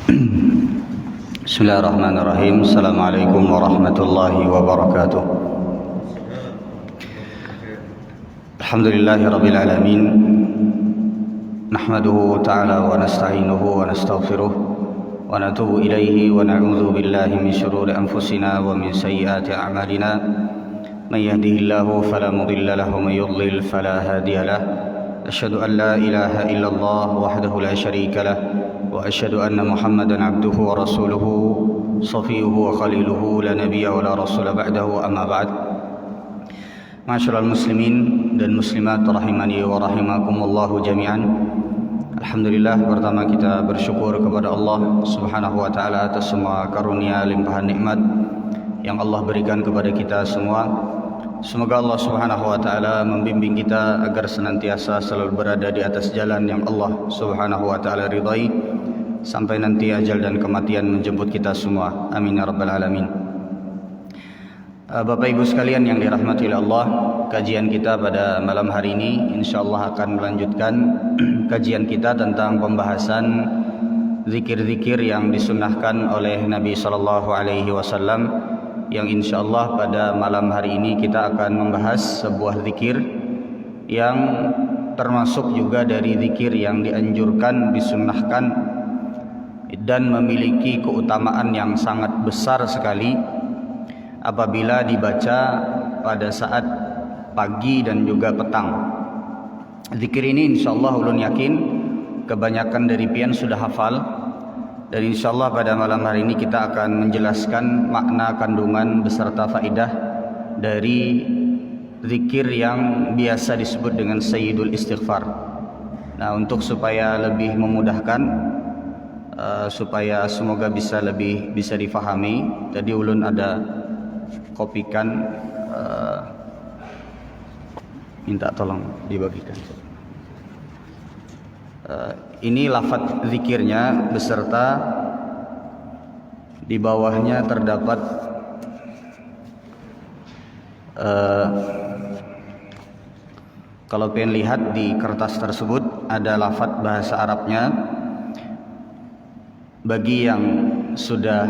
Bismillahirrahmanirrahim. Assalamualaikum warahmatullahi wabarakatuh. Alhamdulillahirabbil alamin. Nahmaduhu ta'ala wa nasta'inuhu wa nastaghfiruh wa natubu ilaihi wa na'udzu billahi min shururi anfusina wa min sayyiati a'malina. Man yahdihillahu fala mudilla lahu wa man yudlil fala hadiya lahu. Asyhadu an la ilaha illallah wahdahu la syarika lah wa asyhadu anna Muhammadan abduhu wa rasuluhu safiyuhu wa khaliluhu la nabiyya wa la rasula ba'dahu amma ba'd. Ma'asyiral muslimin dan muslimat rahimani wa rahimakumullahu jami'an. Alhamdulillah, pertama kita bersyukur kepada Allah Subhanahu wa taala atas semua karunia limpahan nikmat yang Allah berikan kepada kita semua. Semoga Allah Subhanahu wa taala membimbing kita agar senantiasa selalu berada di atas jalan yang Allah Subhanahu wa taala ridai sampai nanti ajal dan kematian menjemput kita semua. Amin ya rabbal alamin. Bapak Ibu sekalian yang dirahmati oleh Allah, kajian kita pada malam hari ini insyaallah akan melanjutkan kajian kita tentang pembahasan zikir-zikir yang disunnahkan oleh Nabi sallallahu alaihi wasallam, yang insyaallah pada malam hari ini kita akan membahas sebuah zikir yang termasuk juga dari zikir yang dianjurkan, disunnahkan dan memiliki keutamaan yang sangat besar sekali apabila dibaca pada saat pagi dan juga petang. Zikir ini insyaallah ulun yakin kebanyakan dari pian sudah hafal. Dan insyaallah pada malam hari ini kita akan menjelaskan makna, kandungan beserta faidah dari zikir yang biasa disebut dengan Sayyidul Istighfar. Nah, untuk supaya lebih memudahkan, supaya semoga bisa lebih bisa difahami, tadi ulun ada kopikan, minta tolong dibagikan. Ini lafaz zikirnya beserta di bawahnya terdapat kalau pengen lihat di kertas tersebut ada lafaz bahasa Arabnya. Bagi yang sudah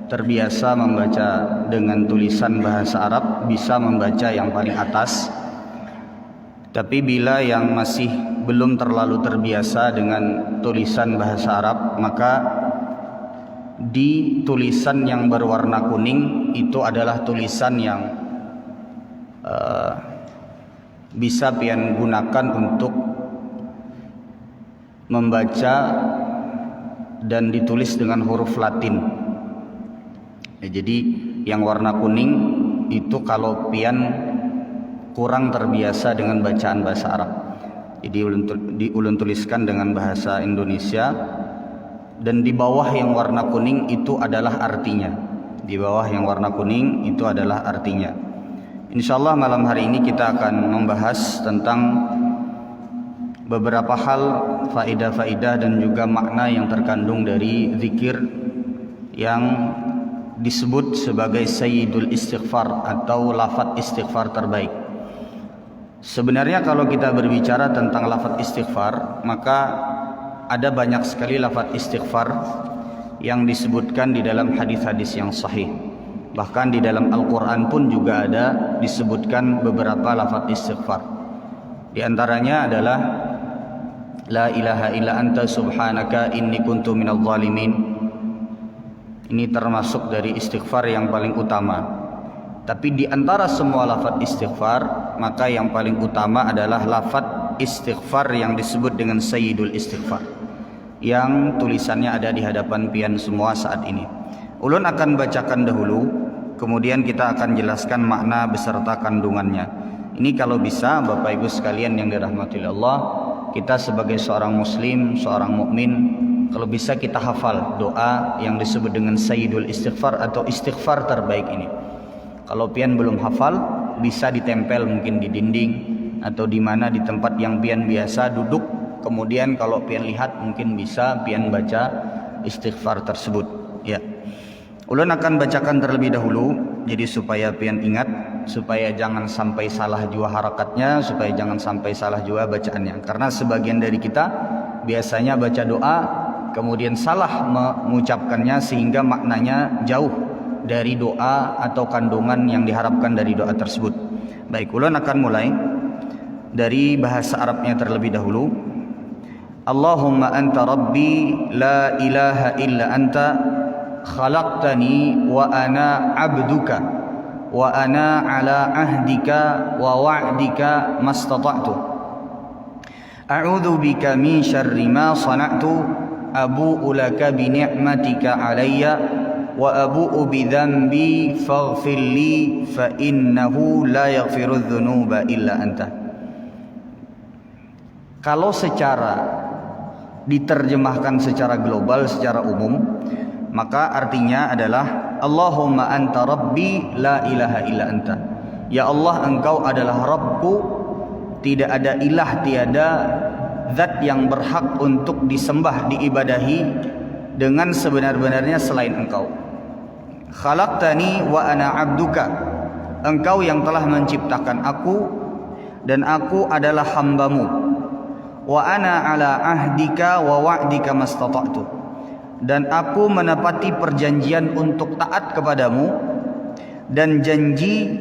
terbiasa membaca dengan tulisan bahasa Arab bisa membaca yang paling atas. Tapi bila yang masih belum terlalu terbiasa dengan tulisan bahasa Arab, maka di tulisan yang berwarna kuning itu adalah tulisan yang bisa pian gunakan untuk membaca dan ditulis dengan huruf Latin. Jadi yang warna kuning itu kalau pian kurang terbiasa dengan bacaan bahasa Arab, jadi ulun tuliskan dengan bahasa Indonesia, dan di bawah yang warna kuning itu adalah artinya. Di bawah yang warna kuning itu adalah artinya. Insyaallah malam hari ini kita akan membahas tentang beberapa hal, faidah-faidah dan juga makna yang terkandung dari zikir yang disebut sebagai Sayyidul Istighfar atau lafaz istighfar terbaik. Sebenarnya kalau kita berbicara tentang lafaz istighfar, maka ada banyak sekali lafaz istighfar yang disebutkan di dalam hadis-hadis yang sahih. Bahkan di dalam Al-Quran pun juga ada disebutkan beberapa lafaz istighfar. Di antaranya adalah La ilaha illa anta subhanaka inni kuntu minadh dhalimin. Ini termasuk dari istighfar yang paling utama. Tapi di antara semua lafaz istighfar, maka yang paling utama adalah lafaz istighfar yang disebut dengan Sayyidul Istighfar, yang tulisannya ada di hadapan pian semua saat ini. Ulun akan bacakan dahulu, kemudian kita akan jelaskan makna beserta kandungannya. Ini kalau bisa Bapak Ibu sekalian yang dirahmati Allah, kita sebagai seorang muslim, seorang mukmin, kalau bisa kita hafal doa yang disebut dengan Sayyidul Istighfar atau istighfar terbaik ini. Kalau pian belum hafal, bisa ditempel mungkin di dinding atau di mana di tempat yang pian biasa duduk. Kemudian kalau pian lihat mungkin bisa pian baca istighfar tersebut. Ya. Ulun akan bacakan terlebih dahulu, jadi supaya pian ingat, supaya jangan sampai salah jua harakatnya, supaya jangan sampai salah jua bacaannya. Karena sebagian dari kita biasanya baca doa kemudian salah mengucapkannya sehingga maknanya jauh dari doa atau kandungan yang diharapkan dari doa tersebut. Baik, ulun akan mulai dari bahasa Arabnya terlebih dahulu. Allahumma anta rabbi la ilaha illa anta khalaqtani wa ana abduka wa ana ala ahdika wa wa'dika mastata'tu a'udzu bika min syarri ma sana'tu abu'u laka bi ni'matika alayya wa abu'u bi dhanbi faghfir li fa innahu la yaghfiru dzunuba illa anta. Kalau secara diterjemahkan secara global, secara umum, maka artinya adalah Allahumma anta rabbi la ilaha illa anta. Ya Allah, engkau adalah Rabbku, tidak ada ilah, tiada zat yang berhak untuk disembah, diibadahi dengan sebenar-benarnya selain engkau. Khalaqtani wa ana abduka, engkau yang telah menciptakan aku dan aku adalah hambamu. Wa ana ala ahdika wa wa'dika mastata'tu, dan aku menepati perjanjian untuk taat kepadamu dan janji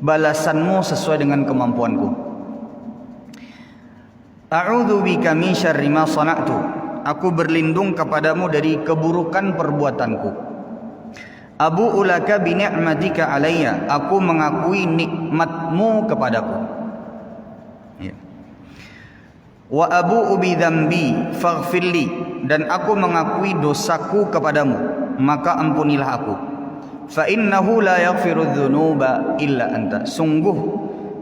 balasanmu sesuai dengan kemampuanku. A'udzu bika min syarri ma sana'tu, aku berlindung kepadamu dari keburukan perbuatanku. Abu'u laka bi ni'matika alayya, aku mengakui nikmatmu kepadaku. Ya. Wa abu'u bi dzambi faghfirli, dan aku mengakui dosaku kepadamu, maka ampunilah aku. Fa innahu la yaghfiru dzunuba illa anta, sungguh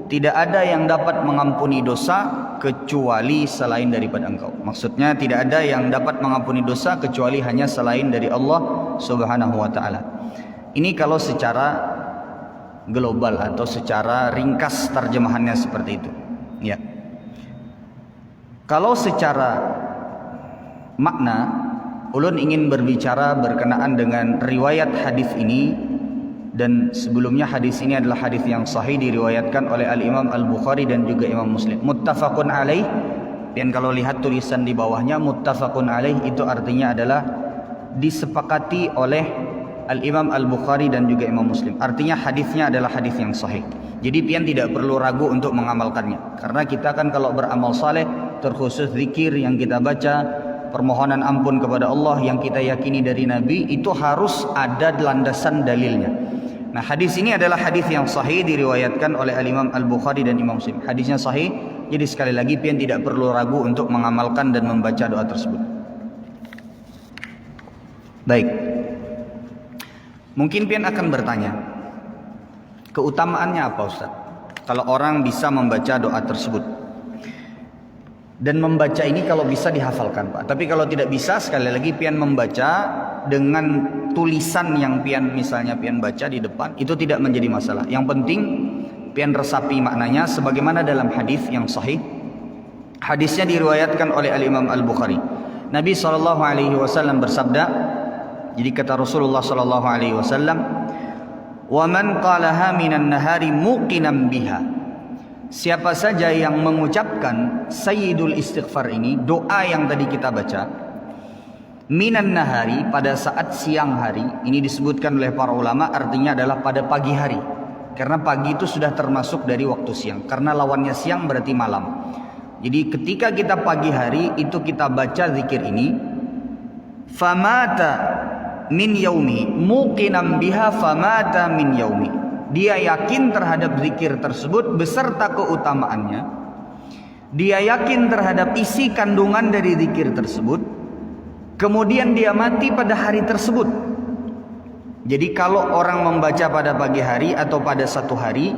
tidak ada yang dapat mengampuni dosa kecuali selain daripada engkau. Maksudnya tidak ada yang dapat mengampuni dosa kecuali hanya selain dari Allah Subhanahu wa taala. Ini kalau secara global atau secara ringkas terjemahannya seperti itu. Ya. Kalau secara makna, ulun ingin berbicara berkenaan dengan riwayat hadis ini, dan sebelumnya hadis ini adalah hadis yang sahih diriwayatkan oleh Al-Imam Al-Bukhari dan juga Imam Muslim. Muttafaqun alaih, dan kalau lihat tulisan di bawahnya muttafaqun alaih itu artinya adalah disepakati oleh Al-Imam Al-Bukhari dan juga Imam Muslim. Artinya hadisnya adalah hadis yang sahih. Jadi pian tidak perlu ragu untuk mengamalkannya, karena kita kan kalau beramal saleh, terkhusus zikir yang kita baca, permohonan ampun kepada Allah yang kita yakini dari Nabi, itu harus ada landasan dalilnya. Nah, hadis ini adalah hadis yang sahih diriwayatkan oleh Al-Imam Al-Bukhari dan Imam Muslim. Hadisnya sahih, jadi sekali lagi pian tidak perlu ragu untuk mengamalkan dan membaca doa tersebut. Baik. Mungkin pian akan bertanya, keutamaannya apa Ustaz kalau orang bisa membaca doa tersebut? Dan membaca ini kalau bisa dihafalkan Pak. Tapi kalau tidak bisa, sekali lagi pian membaca dengan tulisan yang pian misalnya pian baca di depan, itu tidak menjadi masalah. Yang penting pian resapi maknanya sebagaimana dalam hadis yang sahih. Hadisnya diriwayatkan oleh Al-Imam Al-Bukhari. Nabi SAW bersabda, jadi kata Rasulullah SAW, "Wa man qalaha minan nahari muqinan biha." Siapa saja yang mengucapkan sayyidul istighfar ini, doa yang tadi kita baca, minan nahari, pada saat siang hari, ini disebutkan oleh para ulama artinya adalah pada pagi hari, karena pagi itu sudah termasuk dari waktu siang, karena lawannya siang berarti malam. Jadi ketika kita pagi hari itu kita baca zikir ini, famata min yaumi muqinan biha famata min yaumi, dia yakin terhadap zikir tersebut beserta keutamaannya, dia yakin terhadap isi kandungan dari zikir tersebut, kemudian dia mati pada hari tersebut. Jadi kalau orang membaca pada pagi hari atau pada satu hari,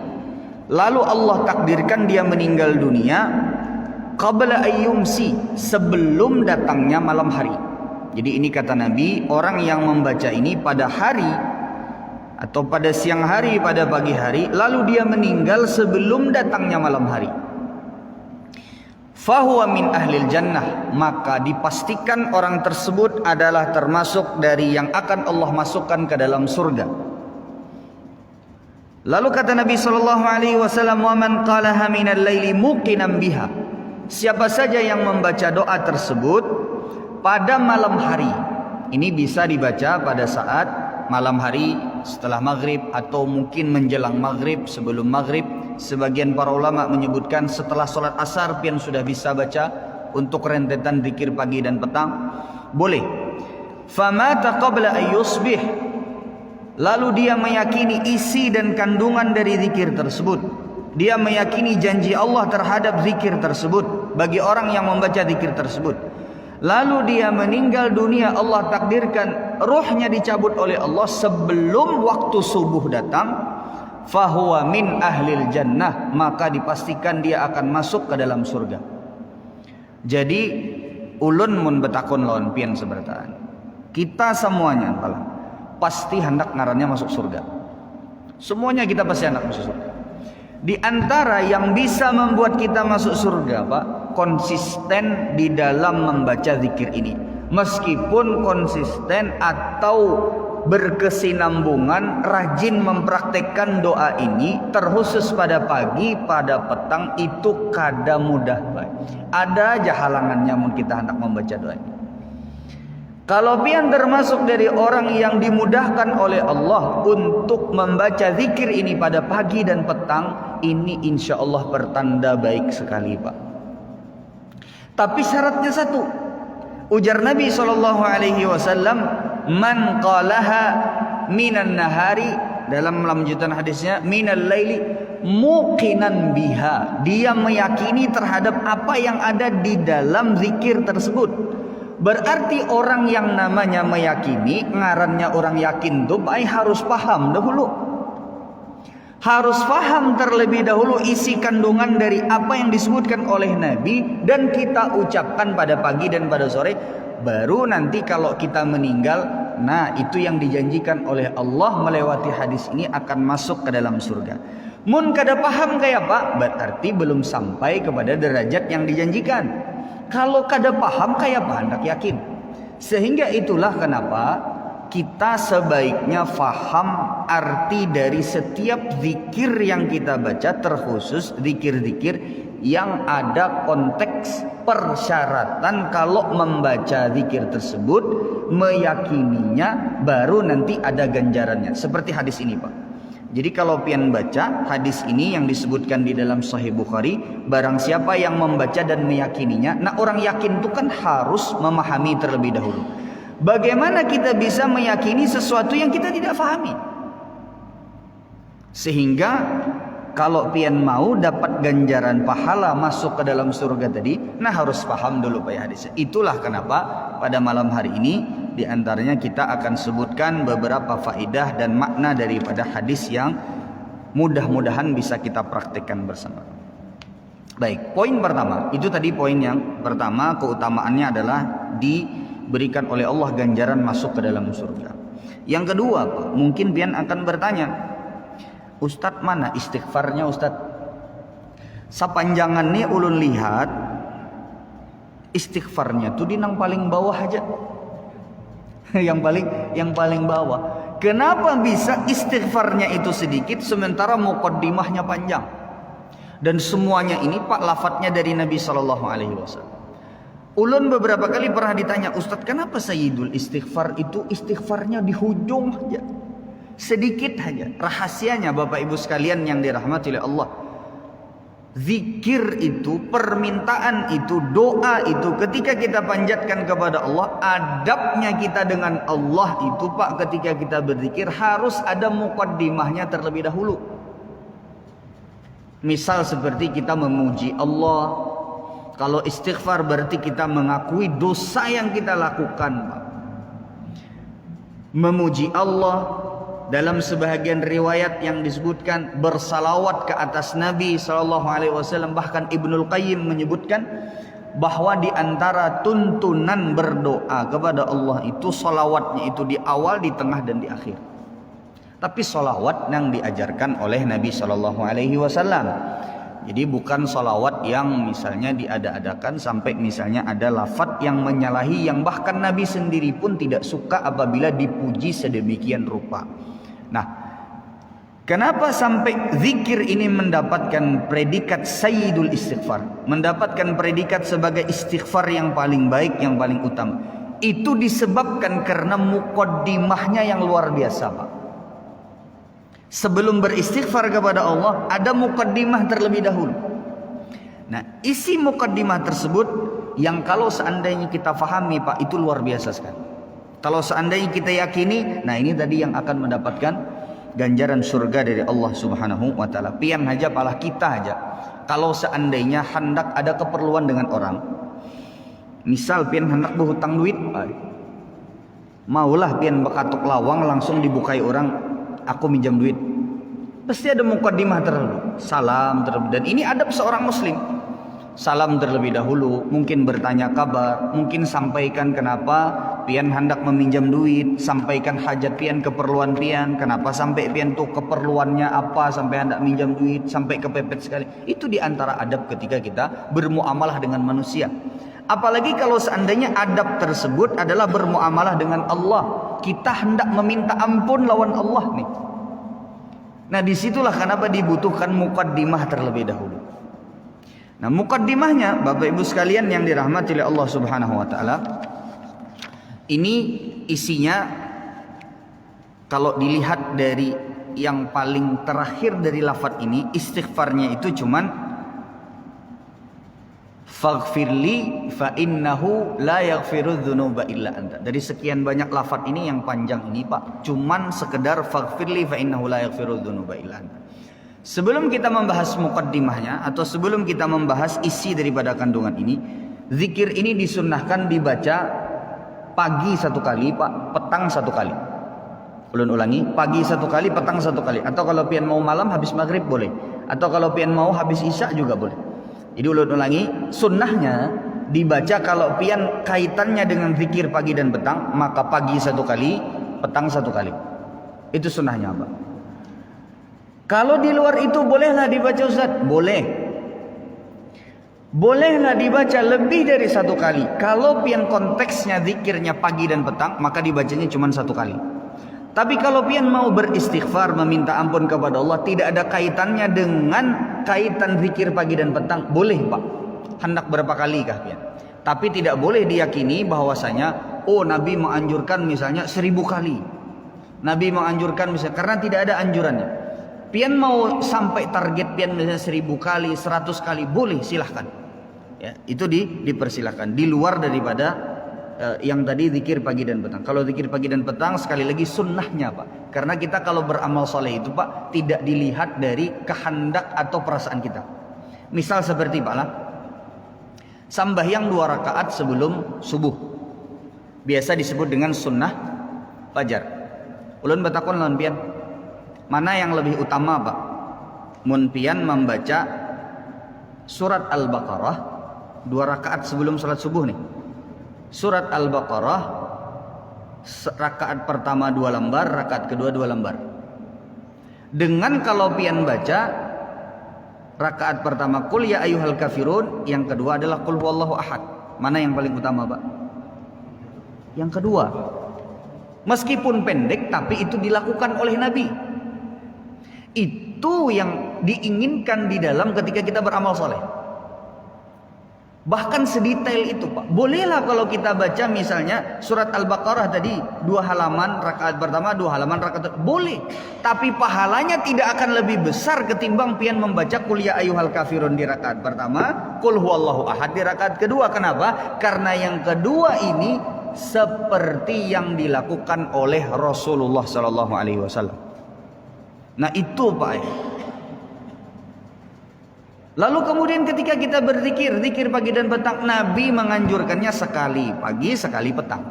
lalu Allah takdirkan dia meninggal dunia, qabla ayyumsi, sebelum datangnya malam hari. Jadi ini kata Nabi, orang yang membaca ini pada hari atau pada siang hari, pada pagi hari, lalu dia meninggal sebelum datangnya malam hari, fahuwa min ahlil jannah, maka dipastikan orang tersebut adalah termasuk dari yang akan Allah masukkan ke dalam surga. Lalu kata Nabi SAW, wa man qalaha minal laili muqinan biha, siapa saja yang membaca doa tersebut pada malam hari. Ini bisa dibaca pada saat malam hari setelah maghrib atau mungkin menjelang maghrib, sebelum maghrib. Sebagian para ulama menyebutkan setelah sholat asar pian sudah bisa baca untuk rentetan zikir pagi dan petang. Boleh. Famata qabla ayyusbih, lalu dia meyakini isi dan kandungan dari zikir tersebut. Dia meyakini janji Allah terhadap zikir tersebut bagi orang yang membaca zikir tersebut. Lalu dia meninggal dunia, Allah takdirkan ruhnya dicabut oleh Allah sebelum waktu subuh datang. Fahuwa min ahlil jannah, maka dipastikan dia akan masuk ke dalam surga. Jadi ulun mun betakon lawan pian seberataan, kita semuanya pasti hendak ngarannya masuk surga. Semuanya kita pasti hendak masuk surga. Di antara yang bisa membuat kita masuk surga, Pak, konsisten di dalam membaca zikir ini. Meskipun konsisten atau berkesinambungan, rajin mempraktekkan doa ini, terkhusus pada pagi, pada petang, itu kada mudah, Pak. Ada aja halangannya mun kita hendak membaca doa ini. Kalau pian termasuk dari orang yang dimudahkan oleh Allah untuk membaca zikir ini pada pagi dan petang, ini insya Allah pertanda baik sekali, Pak. Tapi syaratnya satu. Ujar Nabi SAW, man qalaha minan nahari, dalam lanjutan hadisnya, minal laili muqinan biha, dia meyakini terhadap apa yang ada di dalam zikir tersebut. Berarti orang yang namanya meyakini, ngarannya orang yakin tuh baik harus paham dahulu. Harus paham terlebih dahulu isi kandungan dari apa yang disebutkan oleh Nabi dan kita ucapkan pada pagi dan pada sore. Baru nanti kalau kita meninggal, nah itu yang dijanjikan oleh Allah melewati hadis ini akan masuk ke dalam surga. Mun kada paham kayak Pak, berarti belum sampai kepada derajat yang dijanjikan. Kalau kada paham kayak apa hendak yakin. Sehingga itulah kenapa kita sebaiknya faham arti dari setiap zikir yang kita baca, terkhusus zikir-zikir yang ada konteks persyaratan kalau membaca zikir tersebut, meyakininya, baru nanti ada ganjarannya. Seperti hadis ini, Pak. Jadi kalau pian baca hadis ini yang disebutkan di dalam Sahih Bukhari, barang siapa yang membaca dan meyakininya, nah orang yakin itu kan harus memahami terlebih dahulu. Bagaimana kita bisa meyakini sesuatu yang kita tidak fahami? Sehingga kalau pian mau dapat ganjaran pahala masuk ke dalam surga tadi, nah harus paham dulu Pak hadisnya. Itulah kenapa pada malam hari ini di antaranya kita akan sebutkan beberapa faedah dan makna daripada hadis yang mudah-mudahan bisa kita praktekkan bersama. Baik, poin pertama, itu tadi poin yang pertama, keutamaannya adalah diberikan oleh Allah ganjaran masuk ke dalam surga. Yang kedua, Pak, mungkin pian akan bertanya, Ustadz mana istighfarnya Ustadz? Sepanjangan nih ulun lihat istighfarnya tuh di nang paling bawah aja. yang paling bawah. Kenapa bisa istighfarnya itu sedikit sementara muqaddimahnya panjang? Dan semuanya ini Pak lafadznya dari Nabi SAW. Ulun beberapa kali pernah ditanya, Ustadz kenapa Sayyidul Istighfar itu istighfarnya di hujung aja? Sedikit saja. Rahasianya Bapak Ibu sekalian yang dirahmati oleh Allah, zikir itu, permintaan itu, doa itu ketika kita panjatkan kepada Allah, adabnya kita dengan Allah itu Pak ketika kita berzikir harus ada muqaddimahnya terlebih dahulu. Misal seperti kita memuji Allah. Kalau istighfar berarti kita mengakui dosa yang kita lakukan, Pak. Memuji Allah, dalam sebahagian riwayat yang disebutkan bersalawat ke atas Nabi SAW. Bahkan Ibnul Qayyim menyebutkan bahwa di antara tuntunan berdoa kepada Allah itu salawatnya itu di awal, di tengah dan di akhir. Tapi salawat yang diajarkan oleh Nabi SAW. Jadi bukan salawat yang misalnya diada-adakan sampai misalnya ada lafaz yang menyalahi, yang bahkan Nabi sendiri pun tidak suka apabila dipuji sedemikian rupa. Nah, Kenapa sampai zikir ini mendapatkan predikat sayyidul istighfar, mendapatkan predikat sebagai istighfar yang paling baik, yang paling utama? Itu disebabkan karena muqaddimahnya yang luar biasa, Pak. Sebelum beristighfar kepada Allah, ada muqaddimah terlebih dahulu. Nah, isi muqaddimah tersebut yang kalau seandainya kita fahami, Pak, itu luar biasa sekali. Kalau seandainya kita yakini, nah ini tadi yang akan mendapatkan ganjaran surga dari Allah Subhanahu wa taala. Pian aja palah kita aja. Kalau seandainya hendak ada keperluan dengan orang, misal pian hendak berhutang duit, maulah pian bekatuk lawang langsung dibukai orang, aku minjam duit. Pasti ada muqaddimah terlebih, salam terlebih, dan ini adab seorang muslim. Salam terlebih dahulu, mungkin bertanya kabar, mungkin sampaikan kenapa pian hendak meminjam duit, sampaikan hajat pian, keperluan pian, kenapa sampai pian tuh keperluannya apa sampai hendak minjam duit, sampai kepepet sekali. Itu diantara adab ketika kita bermuamalah dengan manusia. Apalagi kalau seandainya adab tersebut adalah bermuamalah dengan Allah, kita hendak meminta ampun lawan Allah nih. Nah, disitulah kenapa dibutuhkan muqaddimah terlebih dahulu. Nah, muqaddimahnya Bapak Ibu sekalian yang dirahmati oleh Allah Subhanahu wa taala, ini isinya kalau dilihat dari yang paling terakhir dari lafaz ini, istighfarnya itu cuman faghfirli fa innahu la yaghfiru dzunuba illa anta. Dari sekian banyak lafaz ini yang panjang ini, Pak, cuman sekedar faghfirli fa innahu la yaghfiru dzunuba illa anta. Sebelum kita membahas muqaddimahnya atau sebelum kita membahas isi daripada kandungan ini, zikir ini disunnahkan dibaca pagi satu kali, Pak, petang satu kali. Ulun ulangi, pagi satu kali, petang satu kali. Atau kalau pian mau malam habis maghrib boleh. Atau kalau pian mau habis isya juga boleh. Jadi ulun ulangi, sunnahnya dibaca kalau pian kaitannya dengan zikir pagi dan petang, maka pagi satu kali, petang satu kali. Itu sunnahnya, Pak. Kalau di luar itu bolehlah dibaca, Ustaz? Boleh. Bolehlah dibaca lebih dari satu kali. Kalau pian konteksnya zikirnya pagi dan petang, maka dibacanya cuma satu kali. Tapi kalau pian mau beristighfar, meminta ampun kepada Allah, tidak ada kaitannya dengan kaitan zikir pagi dan petang, boleh, Pak. Hendak berapa kali kah pian? Tapi tidak boleh diyakini bahwasanya, oh Nabi menganjurkan misalnya 1000 kali. Nabi menganjurkan misalnya, karena tidak ada anjurannya. Pian mau sampai target pian misalnya 1000 kali, 100 kali, boleh, silahkan. Ya, itu dipersilahkan. Di luar daripada yang tadi zikir pagi dan petang. Kalau zikir pagi dan petang sekali lagi sunnahnya, Pak. Karena kita kalau beramal soleh itu, Pak, tidak dilihat dari kehendak atau perasaan kita. Misal seperti Pak lah, sambahyang 2 rakaat sebelum subuh, biasa disebut dengan sunnah fajar. Ulun batakon lawan pian, mana yang lebih utama, Pak? Mun pian membaca surat Al-Baqarah 2 rakaat sebelum salat subuh nih. Surat Al-Baqarah rakaat pertama 2 lembar, rakaat kedua 2 lembar. Dengan kalau pian baca rakaat pertama qul ya ayyuhal kafirun, yang kedua adalah qul huwallahu ahad. Mana yang paling utama, Pak? Yang kedua. Meskipun pendek tapi itu dilakukan oleh Nabi. Itu yang diinginkan di dalam ketika kita beramal soleh. Bahkan sedetail itu, Pak. Bolehlah kalau kita baca misalnya surat Al-Baqarah tadi 2 halaman rakaat pertama, 2 halaman rakaat kedua, boleh. Tapi pahalanya tidak akan lebih besar ketimbang pian membaca qul ya ayyuhal kafirun di rakaat pertama, qul huwallahu ahad di rakaat kedua. Kenapa? Karena yang kedua ini seperti yang dilakukan oleh Rasulullah sallallahu alaihi wasallam. Nah, itu, Pak. Lalu kemudian ketika kita berzikir, zikir pagi dan petang, Nabi menganjurkannya sekali pagi, sekali petang.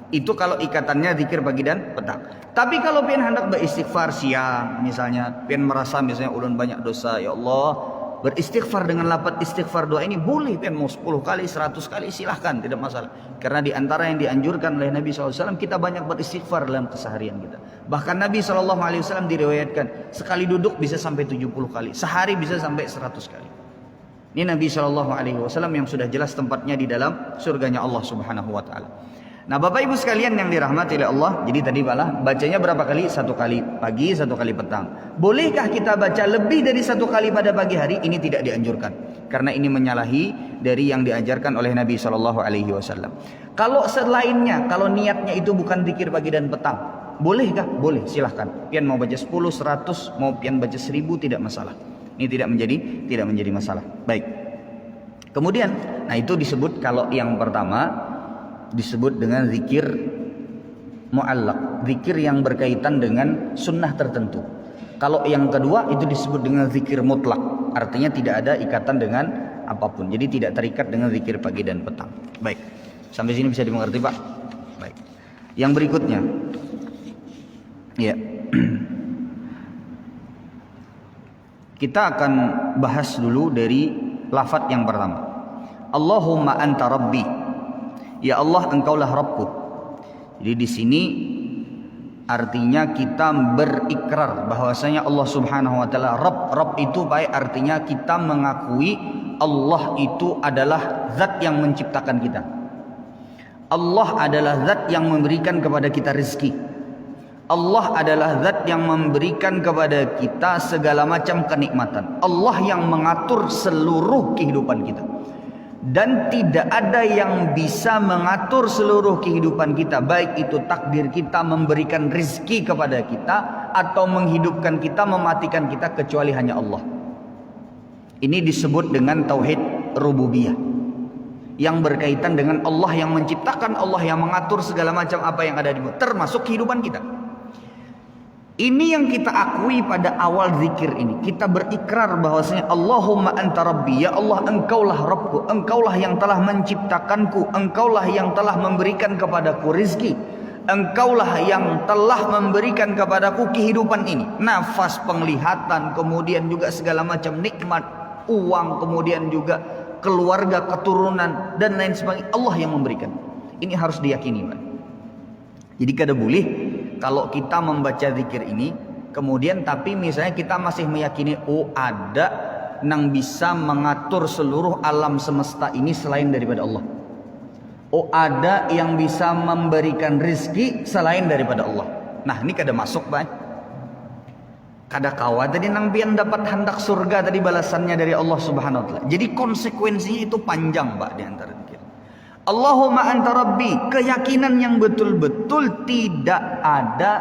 Itu kalau ikatannya zikir pagi dan petang. Tapi kalau pian hendak beristighfar siang, misalnya pian merasa misalnya ulun banyak dosa, ya Allah, beristighfar dengan lafaz istighfar doa ini boleh, pian mau 10 kali, 100 kali silahkan, tidak masalah. Karena di antara yang dianjurkan oleh Nabi SAW, kita banyak beristighfar dalam keseharian kita. Bahkan Nabi SAW diriwayatkan sekali duduk bisa sampai 70 kali, sehari bisa sampai 100 kali. Ini Nabi SAW yang sudah jelas tempatnya di dalam surganya Allah Subhanahu wa taala. Nah Bapak Ibu sekalian yang dirahmati oleh Allah, jadi tadi bacanya berapa kali? 1 kali pagi, 1 kali petang. Bolehkah kita baca lebih dari 1 kali pada pagi hari? Ini tidak dianjurkan, karena ini menyalahi dari yang diajarkan oleh Nabi SAW. Kalau selainnya, kalau niatnya itu bukan zikir pagi dan petang, bolehkah? Boleh, silahkan. Pian mau baca 10, 100, mau pian baca 1000, tidak masalah. Ini tidak menjadi masalah. Baik. Kemudian, nah itu disebut kalau yang pertama disebut dengan zikir mu'allaq, zikir yang berkaitan dengan sunnah tertentu. Kalau yang kedua itu disebut dengan zikir mutlak, artinya tidak ada ikatan dengan apapun, jadi tidak terikat dengan zikir pagi dan petang. Baik, sampai sini bisa dimengerti Pak? Baik. Yang berikutnya, ya, kita akan bahas dulu dari lafaz yang pertama. Allahumma anta rabbi. Ya Allah, engkaulah Rabbku. Jadi di sini artinya kita berikrar bahwasanya Allah Subhanahu wa taala Rabb. Rabb itu baik artinya kita mengakui Allah itu adalah zat yang menciptakan kita. Allah adalah zat yang memberikan kepada kita rezeki. Allah adalah zat yang memberikan kepada kita segala macam kenikmatan. Allah yang mengatur seluruh kehidupan kita. Dan tidak ada yang bisa mengatur seluruh kehidupan kita, baik itu takdir kita, memberikan rezeki kepada kita, atau menghidupkan kita, mematikan kita, kecuali hanya Allah. Ini disebut dengan tauhid rububiyah, yang berkaitan dengan Allah yang menciptakan, Allah yang mengatur segala macam apa yang ada di bumi, termasuk kehidupan kita. Ini yang kita akui pada awal zikir ini. Kita berikrar bahwasanya Allahumma anta rabbi, ya Allah engkaulah Rabbku, engkaulah yang telah menciptakanku, engkaulah yang telah memberikan kepadaku rezeki, engkaulah yang telah memberikan kepadaku kehidupan ini, nafas, penglihatan, kemudian juga segala macam nikmat, uang, kemudian juga keluarga, keturunan dan lain sebagainya. Allah yang memberikan. Ini harus diyakini, Pak. Jadi kada boleh kalau kita membaca zikir ini, kemudian tapi misalnya kita masih meyakini, oh ada yang bisa mengatur seluruh alam semesta ini selain daripada Allah. Oh ada yang bisa memberikan rezeki selain daripada Allah. Nah ini kada masuk Pak. Kada kawa tadi nang pian dapat hendak surga tadi balasannya dari Allah Subhanahu wa taala. Jadi konsekuensinya itu panjang Pak di antara zikir. Allahumma anta rabbi, keyakinan yang betul-betul tidak ada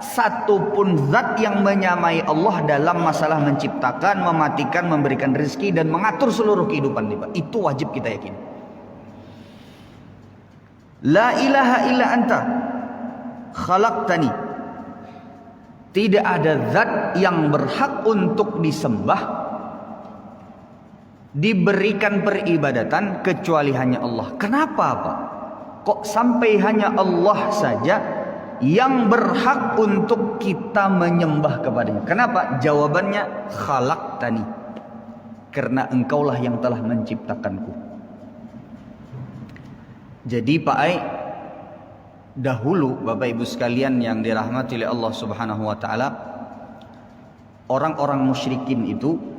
satupun zat yang menyamai Allah dalam masalah menciptakan, mematikan, memberikan rezeki dan mengatur seluruh kehidupan ini, Pak. Itu wajib kita yakini. La ilaha illa anta khalaqtani. Tidak ada zat yang berhak untuk disembah, diberikan peribadatan kecuali hanya Allah. Kenapa Pak? Kok sampai hanya Allah saja yang berhak untuk kita menyembah kepadanya? Kenapa? Jawabannya khalaqtani, karena engkaulah yang telah menciptakanku. Jadi Pak Ai, dahulu Bapak Ibu sekalian yang dirahmati oleh Allah Subhanahu wa taala, orang-orang musyrikin itu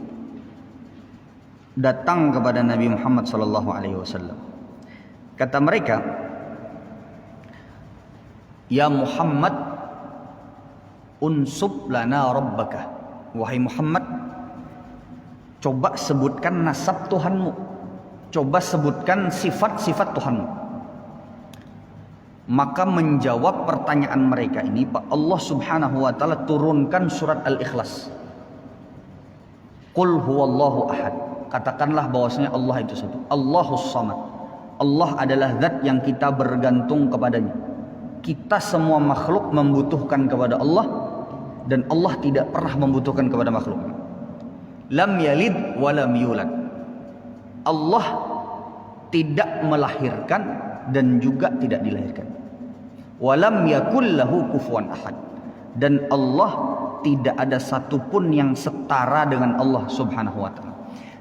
datang kepada Nabi Muhammad sallallahu alaihi wasallam. Kata mereka, "Ya Muhammad, unsub lana rabbaka." Wahai Muhammad, coba sebutkan nasab Tuhanmu. Coba sebutkan sifat-sifat Tuhanmu. Maka menjawab pertanyaan mereka ini, Pak, Allah Subhanahu wa taala turunkan surat Al-Ikhlas. Qul huwallahu ahad. Katakanlah bahwasanya Allah itu satu. Allahus samad. Allah adalah zat yang kita bergantung kepadanya. Kita semua makhluk membutuhkan kepada Allah, dan Allah tidak pernah membutuhkan kepada makhluk. Lam yalid wa lam yulad. Allah tidak melahirkan dan juga tidak dilahirkan. Walam yakul lahu kufuwan ahad. Dan Allah tidak ada satupun yang setara dengan Allah Subhanahu wa taala.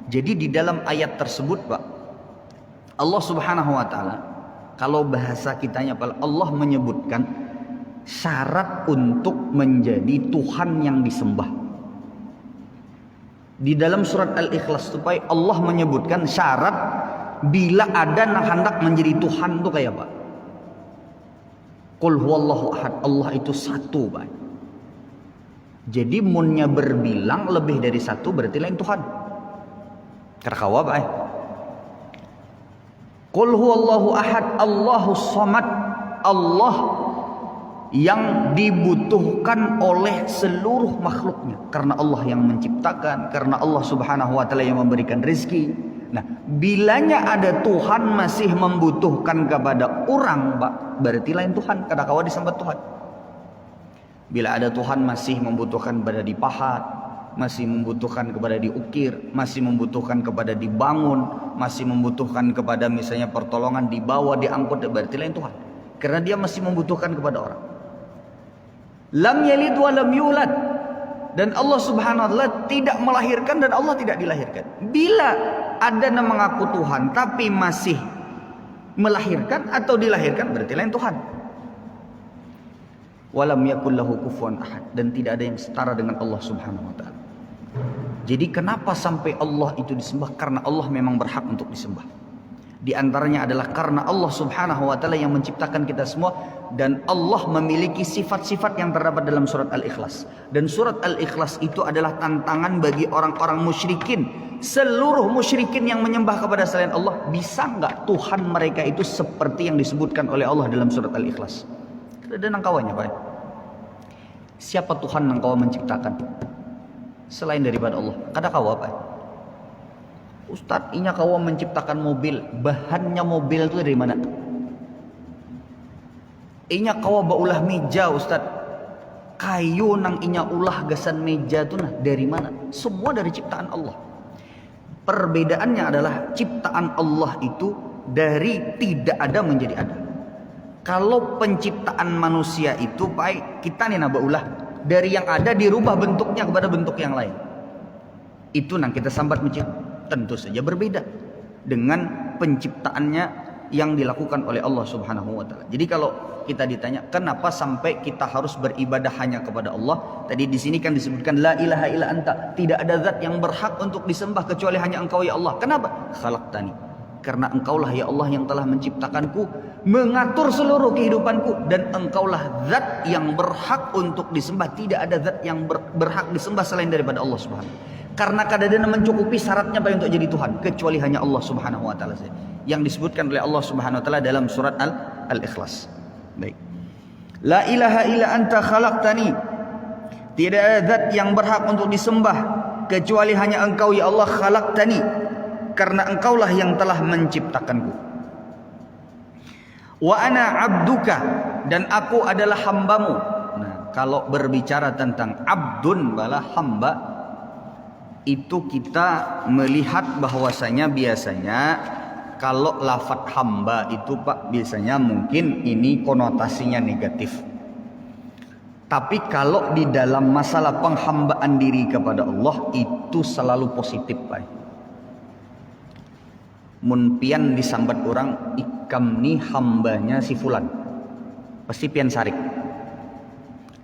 Jadi di dalam ayat tersebut Pak, Allah Subhanahu wa taala, kalau bahasa kitanya Allah menyebutkan syarat untuk menjadi Tuhan yang disembah. Di dalam surat Al-Ikhlas supaya Allah menyebutkan syarat bila ada yang hendak menjadi Tuhan itu kayak Pak. Qul huwallahu ahad, Allah itu satu, Pak. Jadi munnya berbilang lebih dari satu berarti lain Tuhan. Terkawa, Pak. Qul huwallahu ahad, Allahus samad, Allah yang dibutuhkan oleh seluruh makhluknya, karena Allah yang menciptakan, karena Allah subhanahu wa ta'ala yang memberikan rezeki. Nah, bilanya ada Tuhan masih membutuhkan kepada orang, Pak, berarti lain Tuhan, kada kawa disembah Tuhan. Bila ada Tuhan masih membutuhkan kepada dipahat, masih membutuhkan kepada diukir, masih membutuhkan kepada dibangun, masih membutuhkan kepada misalnya pertolongan dibawa, diangkut, berarti lain Tuhan, karena dia masih membutuhkan kepada orang. Lam yalid wa lam yulad, dan Allah subhanahu wa ta'ala tidak melahirkan dan Allah tidak dilahirkan. Bila ada yang mengaku Tuhan tapi masih melahirkan atau dilahirkan, berarti lain Tuhan. Walam yakul lahu kufuwan ahad, dan tidak ada yang setara dengan Allah subhanahu wa ta'ala. Jadi kenapa sampai Allah itu disembah? Karena Allah memang berhak untuk disembah. Di antaranya adalah karena Allah subhanahu wa ta'ala yang menciptakan kita semua, dan Allah memiliki sifat-sifat yang terdapat dalam surat Al-Ikhlas. Dan surat Al-Ikhlas itu adalah tantangan bagi orang-orang musyrikin. Seluruh musyrikin yang menyembah kepada selain Allah, bisa enggak Tuhan mereka itu seperti yang disebutkan oleh Allah dalam surat Al-Ikhlas? Ada nangkawanya, Pak. Siapa Tuhan yang kau menciptakan selain daripada Allah? Kada kawa, Pak. Ustadz, inya kau menciptakan mobil, bahannya mobil itu dari mana? Inya kau baulah meja, Ustadz, kayu nang inya ulah gasan meja itu nah dari mana? Semua dari ciptaan Allah. Perbedaannya adalah ciptaan Allah itu dari tidak ada menjadi ada. Kalau penciptaan manusia itu, Pak, kita nih naba ulah dari yang ada dirubah bentuknya kepada bentuk yang lain. Itu nang kita sambat mencipta. Tentu saja berbeda dengan penciptaannya yang dilakukan oleh Allah subhanahu wa ta'ala. Jadi kalau kita ditanya kenapa sampai kita harus beribadah hanya kepada Allah, tadi di sini kan disebutkan la ilaha illa anta, tidak ada zat yang berhak untuk disembah kecuali hanya Engkau ya Allah. Kenapa? Khalaqtani, karena Engkaulah ya Allah yang telah menciptakanku, mengatur seluruh kehidupanku, dan Engkaulah zat yang berhak untuk disembah. Tidak ada zat yang berhak disembah selain daripada Allah subhanahu wa ta'ala. Karena kadang-kadang mencukupi syaratnya Pak untuk jadi Tuhan, kecuali hanya Allah subhanahu wa ta'ala saja, yang disebutkan oleh Allah subhanahu wa ta'ala dalam surat Al-Ikhlas. Baik. La ilaha illa anta khalaqtani, tidak ada zat yang berhak untuk disembah kecuali hanya Engkau ya Allah, khalaqtani, karena Engkaulah yang telah menciptakanku. Wa ana abduka, dan aku adalah hambamu. Nah, kalau berbicara tentang abdun bala hamba, itu kita melihat bahwasanya biasanya kalau lafadz hamba itu, Pak, biasanya mungkin ini konotasinya negatif. Tapi kalau di dalam masalah penghambaan diri kepada Allah itu selalu positif, Pak. Mun pian disambat orang, ikam ni hambanya si fulan, pasti pian sarik.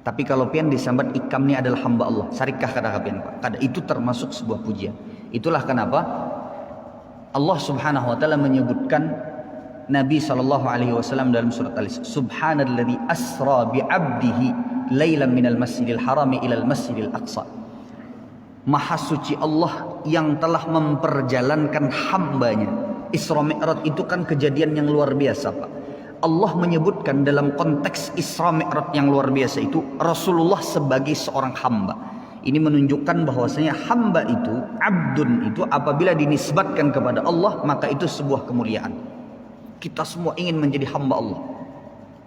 Tapi kalau pian disambat ikam ni adalah hamba Allah, sarikah kata pian, Pak? Kada, itu termasuk sebuah pujian. Itulah kenapa Allah subhanahu wa ta'ala menyebutkan Nabi SAW dalam surat Al-Isra, subhanalladzi asra bi'abdihi laylan minal masjidil harami ilal masjidil aqsa. Maha suci Allah yang telah memperjalankan hambanya. Isra Mi'raj itu kan kejadian yang luar biasa, Pak. Allah menyebutkan dalam konteks Isra Mi'raj yang luar biasa itu Rasulullah sebagai seorang hamba. Ini menunjukkan bahwasanya hamba itu, abdun itu, apabila dinisbatkan kepada Allah, maka itu sebuah kemuliaan. Kita semua ingin menjadi hamba Allah,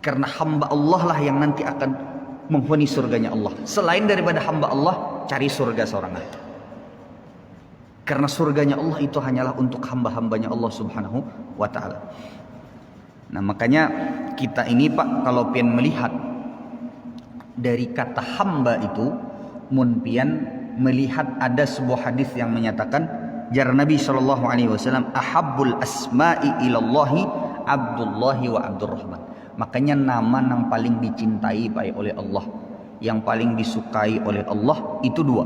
karena hamba Allah lah yang nanti akan menghuni surganya Allah. Selain daripada hamba Allah, cari surga seorang hati, karena surganya Allah itu hanyalah untuk hamba-hambanya Allah subhanahu wa ta'ala. Nah, makanya kita ini, Pak, kalau pian melihat dari kata hamba itu, mun pian melihat ada sebuah hadis yang menyatakan jar Nabi SAW, ahabbul asma'i ilallahi Abdullahi wa Abdurrahman. Makanya nama yang paling dicintai Pak oleh Allah, yang paling disukai oleh Allah itu dua,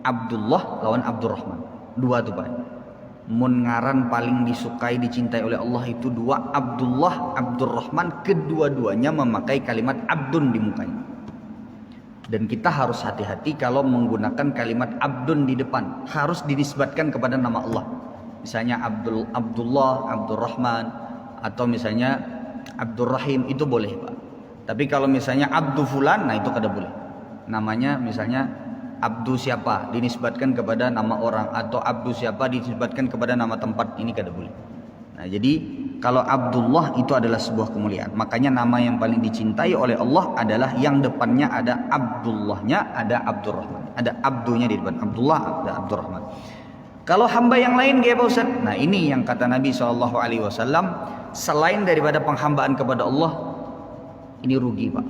Abdullah lawan Abdurrahman. Dua tuh, Pak. mun ngaran paling disukai dicintai oleh Allah itu dua, Abdullah, Abdurrahman, kedua-duanya memakai kalimat abdun di mukanya. Dan kita harus hati-hati kalau menggunakan kalimat abdun di depan, harus dinisbatkan kepada nama Allah. Misalnya Abdullah, Abdurrahman, atau misalnya Abdurrahim, itu boleh Pak. Tapi kalau misalnya Abdu Fulan, nah itu kada boleh. Namanya misalnya Abdu siapa dinisbatkan kepada nama orang, atau Abdu siapa dinisbatkan kepada nama tempat, ini kada boleh. Nah, jadi kalau Abdullah itu adalah sebuah kemuliaan. Makanya nama yang paling dicintai oleh Allah adalah yang depannya ada Abdullahnya, ada Abdurrahman. Ada Abdunya di depan, Abdullah, ada Abdurrahman. Kalau hamba yang lain kayak Pak Ustaz, nah ini yang kata Nabi SAW, selain daripada penghambaan kepada Allah, ini rugi Pak.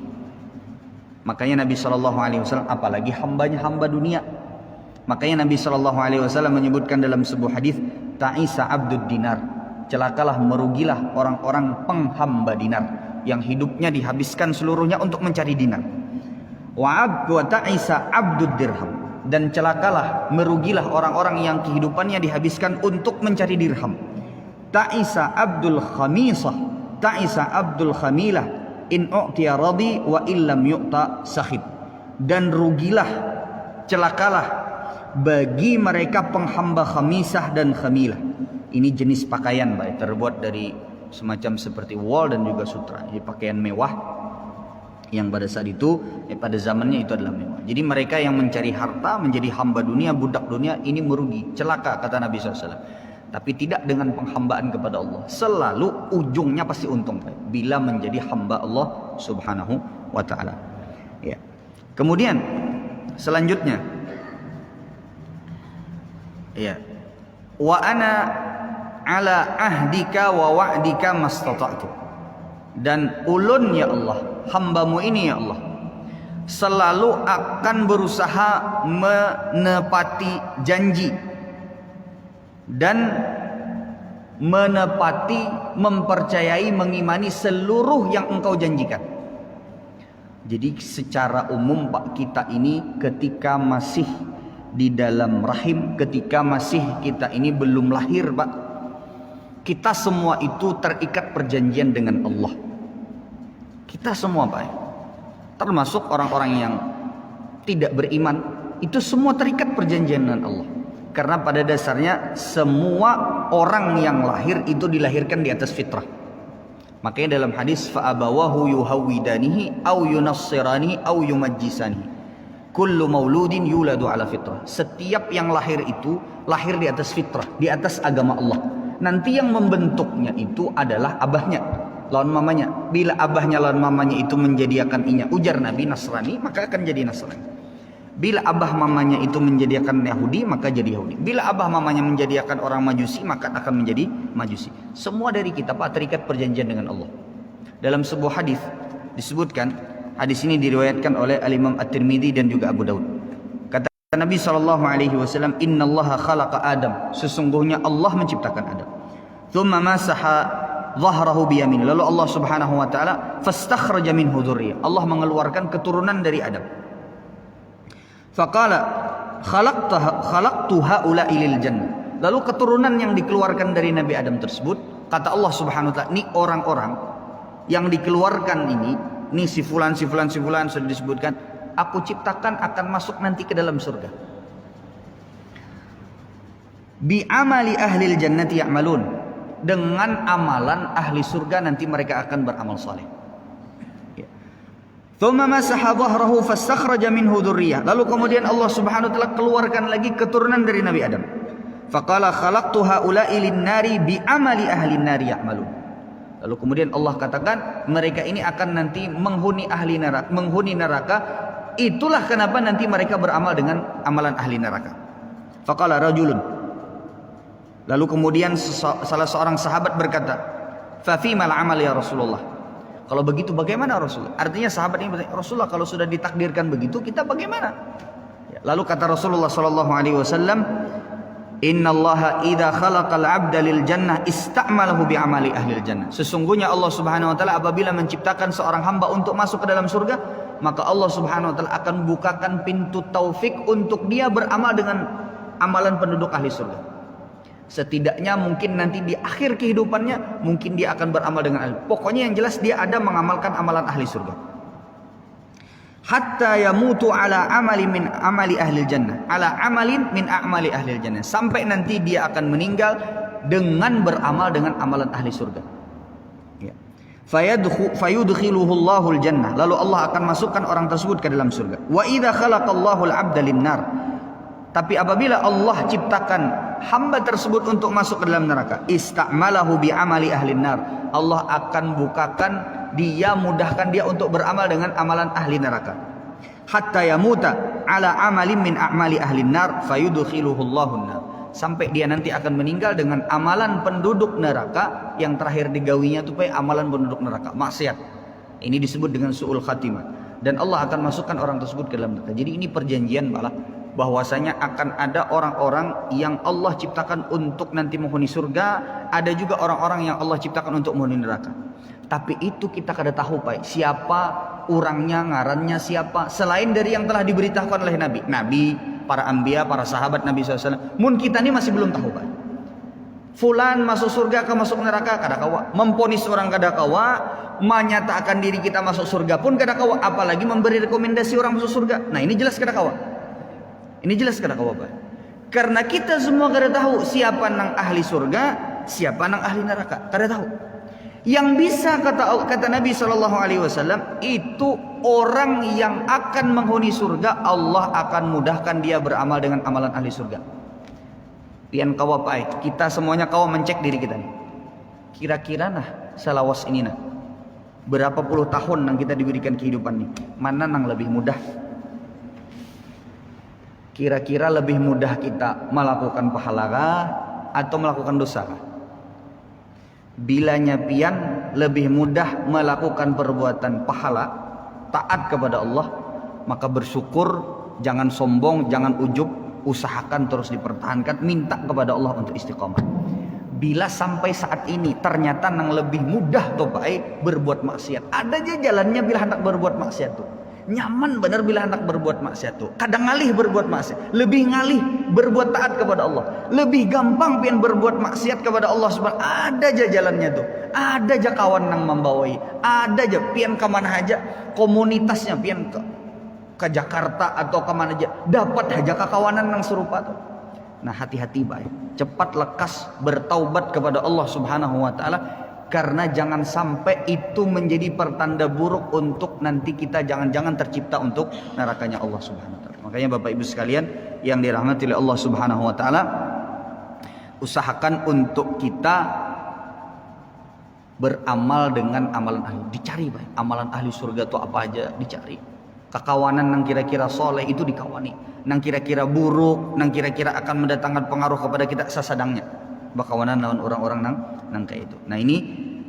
Makanya Nabi SAW, apalagi hambanya hamba dunia. Makanya Nabi SAW menyebutkan dalam sebuah hadis, ta'isa abdud dinar, celakalah, merugilah orang-orang penghamba dinar, yang hidupnya dihabiskan seluruhnya untuk mencari dinar. Wa ta'isa abdud dirham, dan celakalah, merugilah orang-orang yang kehidupannya dihabiskan untuk mencari dirham. Ta'isa abdul khamisah, ta'isa abdul khamilah, in u'tiya radi wa illam yu'ta sakhib. Dan rugilah, celakalah bagi mereka penghamba khamisah dan khamilah. Ini jenis pakaian baik, terbuat dari semacam seperti wol dan juga sutra. Jadi pakaian mewah yang pada saat itu, pada zamannya itu adalah mewah. Jadi mereka yang mencari harta, menjadi hamba dunia, budak dunia, ini merugi, celaka kata Nabi SAW. Tapi tidak dengan penghambaan kepada Allah. Selalu ujungnya pasti untung bila menjadi hamba Allah Subhanahu wa ta'ala. Ya. Kemudian selanjutnya, ya, wa ana ala ahdika wa wa'dika mastata'tu. Dan ulun ya Allah, hambamu ini ya Allah, selalu akan berusaha menepati janji dan menepati, mempercayai, mengimani seluruh yang engkau janjikan. Jadi secara umum Pak, kita ini ketika masih di dalam rahim, ketika masih kita ini belum lahir Pak, kita semua itu terikat perjanjian dengan Allah. Kita semua Pak, termasuk orang-orang yang tidak beriman, itu semua terikat perjanjian dengan Allah. Karena pada dasarnya semua orang yang lahir itu dilahirkan di atas fitrah. Makanya dalam hadis, fa'abawahu yuhawidanihi au yunassiranihi au yumajjisanihi, kullu mauludin yuladu ala fitrah. Setiap yang lahir itu lahir di atas fitrah, di atas agama Allah. Nanti yang membentuknya itu adalah abahnya, lawan mamanya. Bila abahnya lawan mamanya itu menjadikan inya, ujar Nabi, Nasrani, maka akan jadi Nasrani. Bila abah mamanya itu menjadikan Yahudi, maka jadi Yahudi. Bila abah mamanya menjadikan orang Majusi, maka akan menjadi Majusi. Semua dari kita Pak terikat perjanjian dengan Allah. Dalam sebuah hadis disebutkan, hadis ini diriwayatkan oleh Al-Imam At-Tirmidzi dan juga Abu Daud. Kata Nabi SAW, Inna Allah khalaqa Adam, sesungguhnya Allah menciptakan Adam. Thumma masaha dhahrahu biyamin, lalu Allah Subhanahu wa ta'ala fastakhraja minhu dzurriyyah, Allah mengeluarkan keturunan dari Adam. Faqala khalaqtu haula'i lil jannah, lalu keturunan yang dikeluarkan dari Nabi Adam tersebut, kata Allah Subhanahu wa ta'ala, ini orang-orang yang dikeluarkan ini si fulan sudah disebutkan, aku ciptakan akan masuk nanti ke dalam surga. Bi amali ahlil jannati ya'malun, dengan amalan ahli surga nanti mereka akan beramal saleh. Thumma masaha dhahrahu fastakhraja minhu dzurriyyah, lalu kemudian Allah Subhanahu wa ta'ala keluarkan lagi keturunan dari Nabi Adam. Faqala khalaqtu haula'i lin-nari bi amali ahli an-nari ya'malun, lalu kemudian Allah katakan mereka ini akan nanti menghuni neraka, itulah kenapa nanti mereka beramal dengan amalan ahli neraka. Faqala rajulun, lalu kemudian salah seorang sahabat berkata, fa fimal amal ya Rasulullah, kalau begitu bagaimana Rasulullah? Artinya sahabat ini bertanya, Rasulullah kalau sudah ditakdirkan begitu, kita bagaimana? Lalu kata Rasulullah SAW, Inna Allah idha khalaqal abda lil jannah ista'malahu bi'amali ahlil jannah. Sesungguhnya Allah Subhanahu wa ta'ala apabila menciptakan seorang hamba untuk masuk ke dalam surga, maka Allah Subhanahu wa ta'ala akan bukakan pintu taufik untuk dia beramal dengan amalan penduduk ahli surga. Setidaknya mungkin nanti di akhir kehidupannya mungkin dia akan beramal dengan ahli. Pokoknya yang jelas dia ada mengamalkan amalan ahli surga. Hatta yamutu ala amali min amali ahli jannah, ala amalin min amali ahli jannah, sampai nanti dia akan meninggal dengan beramal dengan amalan ahli surga. Ya. Fayudkhiluhu Allahul jannah, lalu Allah akan masukkan orang tersebut ke dalam surga. Wa idza khalaqallahu al-'abda lin-nar, tapi apabila Allah ciptakan hamba tersebut untuk masuk ke dalam neraka, ista'malahu bi amali ahli nar, Allah akan bukakan dia, mudahkan dia untuk beramal dengan amalan ahli neraka. Hatta yamuta ala amalin min a'mali ahli nar fayudkhiluhu Allahun nar, sampai dia nanti akan meninggal dengan amalan penduduk neraka. Yang terakhir digawinya itu amalan penduduk neraka, maksiat. Ini disebut dengan su'ul khatimah, dan Allah akan masukkan orang tersebut ke dalam neraka. Jadi ini perjanjian malah bahwasanya akan ada orang-orang yang Allah ciptakan untuk nanti menghuni surga, ada juga orang-orang yang Allah ciptakan untuk menghuni neraka. Tapi itu kita kada tahu Pak, siapa orangnya, ngarannya siapa, selain dari yang telah diberitahukan oleh Nabi, para anbiya, para sahabat Nabi SAW. Mun kita ini masih belum tahu Pak. Fulan masuk surga ke masuk neraka kada kawa, memponis orang kada kawa, menyatakan diri kita masuk surga pun kada kawa, apalagi memberi rekomendasi orang masuk surga. Nah ini jelas kada kawa. Ini jelas kada kawa Pak. Karena kita semua kada tahu siapa nang ahli surga, siapa nang ahli neraka, kada tahu. Yang bisa kata Nabi SAW itu orang yang akan menghuni surga, Allah akan mudahkan dia beramal dengan amalan ahli surga. Pian kawa Pak, kita semuanya kawa mencek diri kita nih. Kira-kira nah selawas ini nah, berapa puluh tahun nang kita diberikan kehidupan nih, mana nang lebih mudah? Kira-kira lebih mudah kita melakukan pahala atau melakukan dosa? Bilanya pian lebih mudah melakukan perbuatan pahala, taat kepada Allah, maka bersyukur, jangan sombong, jangan ujub, usahakan terus dipertahankan, minta kepada Allah untuk istiqomah. Bila sampai saat ini ternyata nang lebih mudah toh Pak berbuat maksiat, ada aja jalannya bila hendak berbuat maksiat tuh. Nyaman benar bila hendak berbuat maksiat tuh. Kadang ngalih berbuat maksiat, lebih ngalih berbuat taat kepada Allah. Lebih gampang pian berbuat maksiat kepada Allah Subhanahu. Ada aja jalannya tuh. Ada aja kawan nang membawai. Ada aja pian kemana aja komunitasnya, pian ke Jakarta atau kemana aja dapat aja kekawanan nang serupa tuh. Nah hati-hati Pak, cepat lekas bertaubat kepada Allah Subhanahu wa taala. Karena jangan sampai itu menjadi pertanda buruk untuk nanti kita jangan-jangan tercipta untuk nerakanya Allah Subhanahu wa taala. Makanya Bapak Ibu sekalian yang dirahmati oleh Allah Subhanahu wa taala, usahakan untuk kita beramal dengan amalan ahli. Dicari Pak, amalan ahli surga itu apa aja dicari. Kekawanan yang kira-kira soleh itu dikawani, yang kira-kira buruk, yang kira-kira akan mendatangkan pengaruh kepada kita sasadangnya. Bakawanan lawan orang-orang nang kayak itu. Nah ini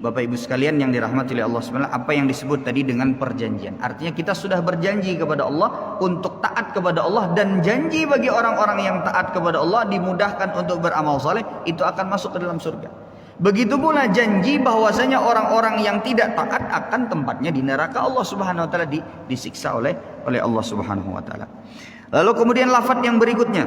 Bapak Ibu sekalian yang dirahmati oleh Allah Subhanahu wa taala, apa yang disebut tadi dengan perjanjian. Artinya kita sudah berjanji kepada Allah untuk taat kepada Allah, dan janji bagi orang-orang yang taat kepada Allah dimudahkan untuk beramal saleh, itu akan masuk ke dalam surga. Begitu pula janji bahwasanya orang-orang yang tidak taat akan tempatnya di neraka Allah Subhanahu wa taala, disiksa oleh Allah Subhanahu wa taala. Lalu kemudian lafaz yang berikutnya,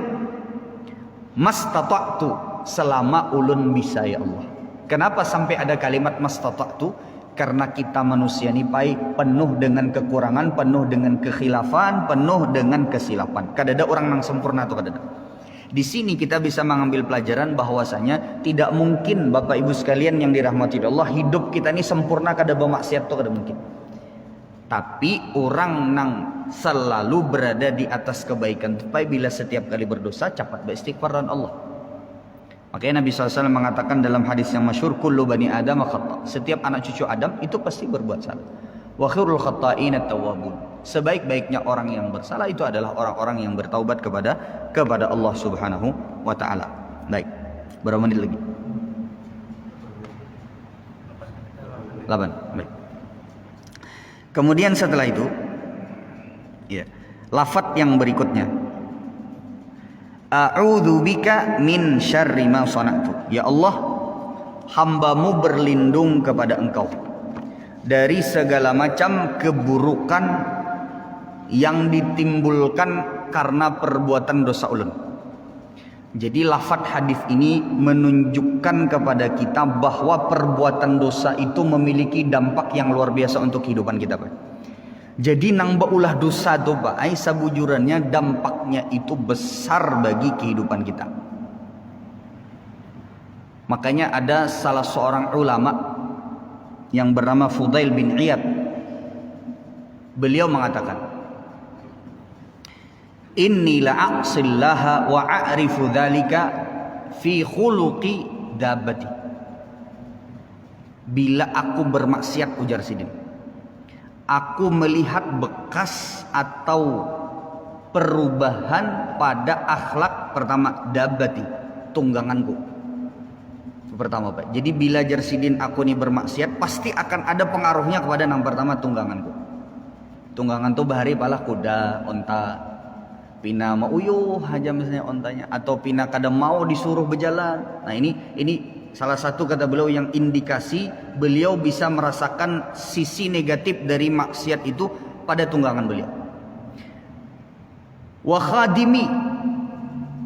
mastata'tu, selama ulun bisa ya Allah. Kenapa sampai ada kalimat mastata'tu? Karena kita manusia ini penuh dengan kekurangan, penuh dengan kekhilafan, penuh dengan kesilapan. Kadada orang yang sempurna tuh kadada. Di sini kita bisa mengambil pelajaran bahwasanya tidak mungkin Bapak Ibu sekalian yang dirahmati Allah, hidup kita ini sempurna kada bermaksiat tuh kada mungkin. Tapi orang nang selalu berada di atas kebaikan supaya bila setiap kali berdosa cepat beristighfar dan Allah. Makanya Nabi SAW mengatakan dalam hadis yang masyhur, kullu bani Adam khata', setiap anak cucu Adam itu pasti berbuat salah. Wa khairul khata'in at-tawwabun, sebaik-baiknya orang yang bersalah itu adalah orang-orang yang bertaubat kepada Allah Subhanahu wa taala. Baik. Berapa menit lagi? 8. Baik. Kemudian setelah itu ya, lafaz yang berikutnya, a'udzu bika min syarri ma sana'tu. Ya Allah, hambamu berlindung kepada Engkau dari segala macam keburukan yang ditimbulkan karena perbuatan dosa ulun. Jadi lafadz hadis ini menunjukkan kepada kita bahwa perbuatan dosa itu memiliki dampak yang luar biasa untuk kehidupan kita, Pak. Jadi nang baulah dosa tu, Pak, ai sabujurannya dampaknya itu besar bagi kehidupan kita. Makanya ada salah seorang ulama yang bernama Fudail bin Iyad. Beliau mengatakan, inni la'asillaha wa a'rifu dzalika fi khuluqi dabbati. Bila aku bermaksiat, ujar Sidin, aku melihat bekas atau perubahan pada akhlak pertama dabbati, tungganganku. Pertama, Pak. Jadi bila Jarsidin aku ini bermaksiat, pasti akan ada pengaruhnya kepada yang pertama tungganganku. Tunggangan tuh bahari pala kuda, onta, pina mau uyuh aja misalnya ontanya, atau pina kadang mau disuruh berjalan. Nah ini salah satu kata beliau yang indikasi beliau bisa merasakan sisi negatif dari maksiat itu pada tunggangan beliau. Wa khadimi,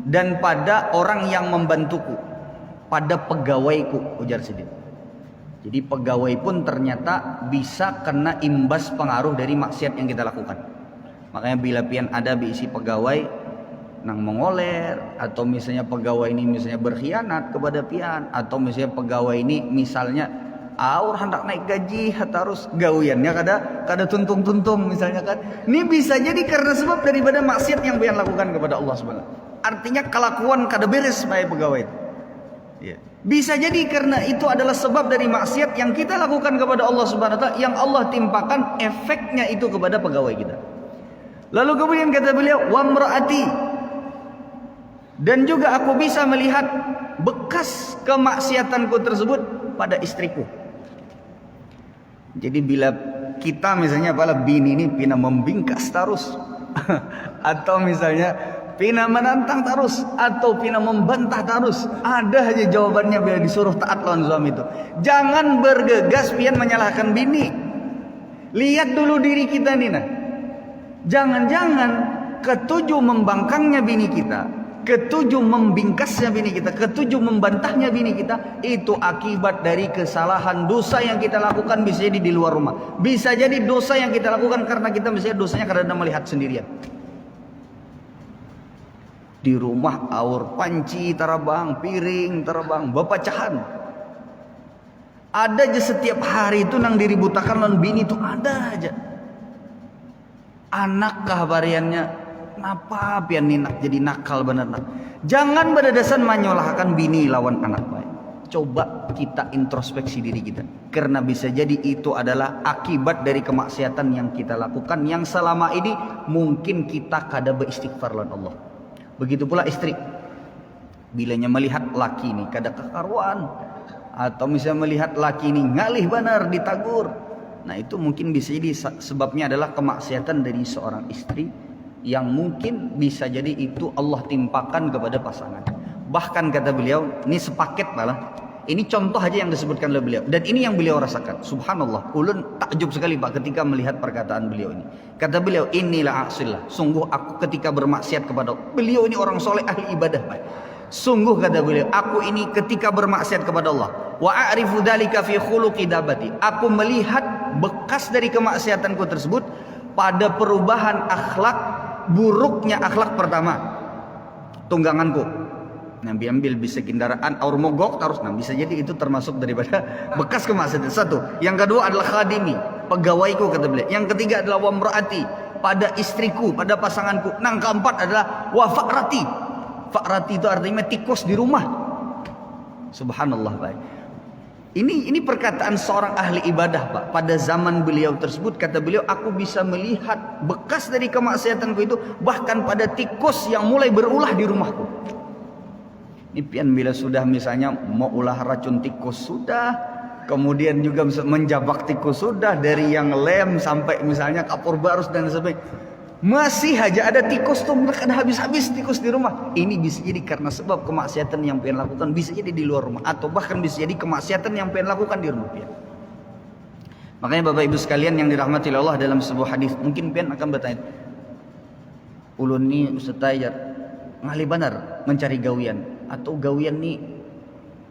dan pada orang yang membantuku, pada pegawaiku, ujar Sidin. Jadi pegawai pun ternyata bisa kena imbas pengaruh dari maksiat yang kita lakukan. Makanya bila pian ada diisi pegawai nang mengoler, atau misalnya pegawai ini misalnya berkhianat kepada pian, atau misalnya pegawai ini misalnya aur hendak naik gaji harus gawiannya kada tuntung misalnya kan. Ini bisa jadi karena sebab daripada maksiat yang pian lakukan kepada Allah Subhanahu. Artinya kelakuan kada beres baik pegawai itu. Ya. Bisa jadi karena itu adalah sebab dari maksiat yang kita lakukan kepada Allah Subhanahu wa taala, yang Allah timpakan efeknya itu kepada pegawai kita. Lalu kemudian kata beliau, wa mraati, dan juga aku bisa melihat bekas kemaksiatanku tersebut pada istriku. Jadi bila kita misalnya pala bini ini pina membingkas terus atau misalnya pina menantang terus, atau pina membantah terus, ada aja jawabannya bila disuruh taat lawan suami itu. Jangan bergegas pian menyalahkan bini. Lihat dulu diri kita nih, nah. Jangan-jangan ketujuh membangkangnya bini kita, ketujuh membingkasnya bini kita, ketujuh membantahnya bini kita, itu akibat dari kesalahan dosa yang kita lakukan. Bisa jadi di luar rumah, bisa jadi dosa yang kita lakukan karena kita misalnya dosanya karena melihat sendirian. Di rumah aur panci terbang, piring terbang, bepecahan. Ada aja setiap hari itu nang diributakan lawan bini itu ada aja. Anak kahbariannya, kenapa pian ninak jadi nakal bener nak. Jangan berdasarkan menyalahkan bini lawan anak baik. Coba kita introspeksi diri kita, karena bisa jadi itu adalah akibat dari kemaksiatan yang kita lakukan, yang selama ini mungkin kita kada beristighfar lawan Allah. Begitu pula istri, bilanya melihat laki ini kada kekaruan, atau misalnya melihat laki ini ngalih benar ditagur, nah itu mungkin bisa jadi sebabnya adalah kemaksiatan dari seorang istri yang mungkin bisa jadi itu Allah timpakan kepada pasangan. Bahkan kata beliau, ini sepaket malah, ini contoh aja yang disebutkan oleh beliau, dan ini yang beliau rasakan. Subhanallah, ulun takjub sekali Pak ketika melihat perkataan beliau ini. Kata beliau, inilah asillah, sungguh aku ketika bermaksiat kepada beliau ini orang soleh ahli ibadah Pak. Sungguh kata beliau, aku ini ketika bermaksiat kepada Allah, wa a'rifu dzalika fi khuluqi dabbati, aku melihat bekas dari kemaksiatanku tersebut pada perubahan akhlak, buruknya akhlak pertama tungganganku. Nah, ambil bisa kendaraan aur mogok terus, nah bisa jadi itu termasuk daripada bekas kemaksiatan. Satu. Yang kedua adalah khadimi, pegawaiku kata beliau. Yang ketiga adalah wamraati, pada istriku, pada pasanganku. Yang keempat adalah wa fa'rati. Fa'rati itu artinya tikus di rumah. Subhanallah, Pak. Ini perkataan seorang ahli ibadah, Pak. Pada zaman beliau tersebut kata beliau, aku bisa melihat bekas dari kemaksiatanku itu bahkan pada tikus yang mulai berulah di rumahku. Pian bila sudah misalnya mau ulah racun tikus sudah, kemudian juga menjabak tikus sudah, dari yang lem sampai misalnya kapur barus dan sebagainya, masih aja ada tikus tuh, mereka ada habis-habis tikus di rumah. Ini bisa jadi karena sebab kemaksiatan yang pian lakukan, bisa jadi di luar rumah, atau bahkan bisa jadi kemaksiatan yang pian lakukan di rumah pian. Makanya Bapak Ibu sekalian yang dirahmati Allah, dalam sebuah hadis mungkin pian akan bertanya, ulun ni Ustaz Tayyar ngali benar mencari gawian, atau gawian nih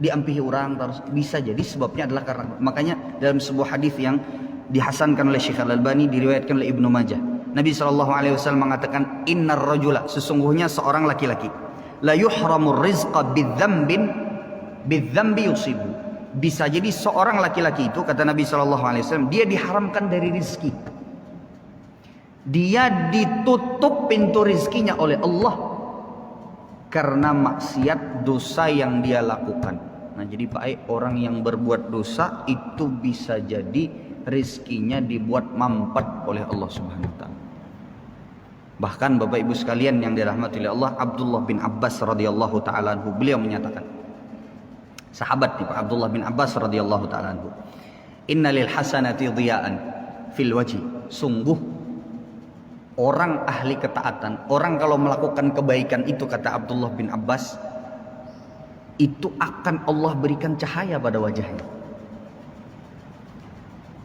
diampihi orang terus, bisa jadi sebabnya adalah karena, makanya dalam sebuah hadis yang dihasankan oleh Syekh Al-Albani, diriwayatkan oleh Ibnu Majah, Nabi SAW mengatakan, innar rajula, sesungguhnya seorang laki-laki, la yuhramur rizqa bidzambi yusibu. Bisa jadi seorang laki-laki itu, kata Nabi SAW, dia diharamkan dari rizki, dia ditutup pintu rizkinya oleh Allah karena maksiat dosa yang dia lakukan. Nah jadi Pak, orang yang berbuat dosa itu bisa jadi rizkinya dibuat mampet oleh Allah Subhanahu wa taala. Bahkan Bapak Ibu sekalian yang dirahmati oleh Allah, Abdullah bin Abbas radhiyallahu taala anhu, beliau menyatakan, sahabat nih Pak, Abdullah bin Abbas radhiyallahu taala anhu, innalil hasanati dhiya'an fil wajhi, sungguh orang ahli ketaatan, orang kalau melakukan kebaikan itu, kata Abdullah bin Abbas, itu akan Allah berikan cahaya pada wajahnya.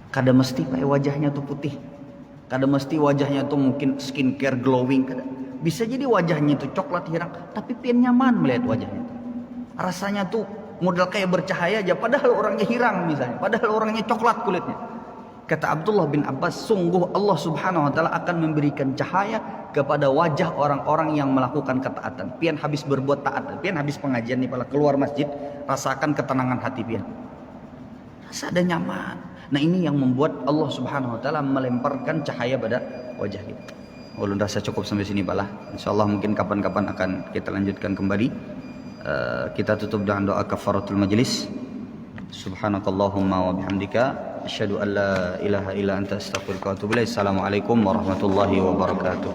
Kada mesti Pak wajahnya tuh putih, kada mesti wajahnya tuh mungkin skincare glowing, kada. Bisa jadi wajahnya itu coklat hirang, tapi pian nyaman melihat wajahnya. Rasanya tuh modal kayak bercahaya aja, padahal orangnya hirang misalnya, padahal orangnya coklat kulitnya. Kata Abdullah bin Abbas, sungguh Allah Subhanahu wa taala akan memberikan cahaya kepada wajah orang-orang yang melakukan ketaatan. Pian habis berbuat taat, pian habis pengajian nih, pala keluar masjid, rasakan ketenangan hati pian. Rasa ada nyaman. Nah ini yang membuat Allah Subhanahu wa taala melemparkan cahaya pada wajah kita. Ulun rasa cukup sampai sini Pak lah. Insyaallah mungkin kapan-kapan akan kita lanjutkan kembali. Kita tutup dengan doa kafaratul majlis. Subhanakallahumma wa bihamdika asyhadu an la ilaha illa anta astaghfiruka wa atubu ilaik. Assalamualaikum warahmatullahi wabarakatuh.